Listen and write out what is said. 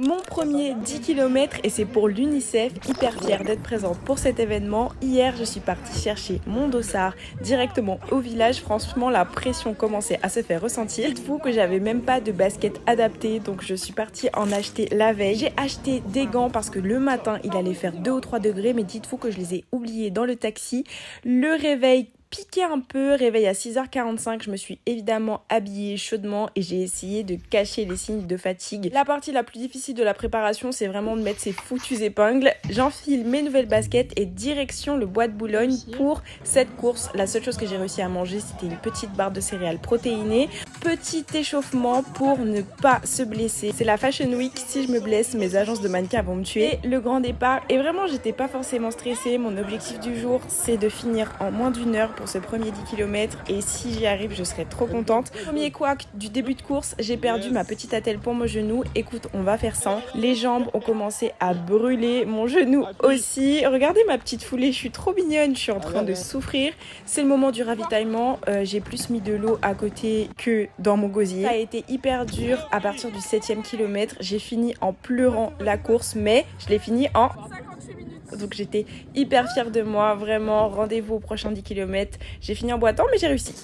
Mon premier 10 km et c'est pour l'UNICEF, hyper fière d'être présente pour cet événement. Hier, je suis partie chercher mon dossard directement au village. Franchement, la pression commençait à se faire ressentir. Dites-vous que j'avais même pas de basket adapté, donc je suis partie en acheter la veille. J'ai acheté des gants parce que le matin, il allait faire 2 ou 3 degrés, mais dites-vous que je les ai oubliés dans le taxi. Le réveil piqué un peu, réveil à 6h45, je me suis évidemment habillée chaudement et j'ai essayé de cacher les signes de fatigue. La partie la plus difficile de la préparation, c'est vraiment de mettre ces foutues épingles. J'enfile mes nouvelles baskets et direction le bois de Boulogne pour cette course. La seule chose que j'ai réussi à manger, c'était une petite barre de céréales protéinées. Petit échauffement pour ne pas se blesser. C'est la Fashion Week, si je me blesse, mes agences de mannequins vont me tuer. Le grand départ, et vraiment j'étais pas forcément stressée. Mon objectif du jour, c'est de finir en moins d'une heure pour ce premier 10 km et si j'y arrive, je serai trop contente. Premier couac du début de course, j'ai perdu ma petite attelle pour mon genou. Écoute, on va faire 100. Les jambes ont commencé à brûler, mon genou aussi. Regardez ma petite foulée, je suis trop mignonne, je suis en train de souffrir. C'est le moment du ravitaillement. J'ai plus mis de l'eau à côté que dans mon gosier. Ça a été hyper dur. À partir du 7e kilomètre, j'ai fini en pleurant la course, mais je l'ai fini en 58 minutes. Donc j'étais hyper fière de moi, vraiment. Rendez-vous au prochain 10 km. J'ai fini en boitant, mais j'ai réussi.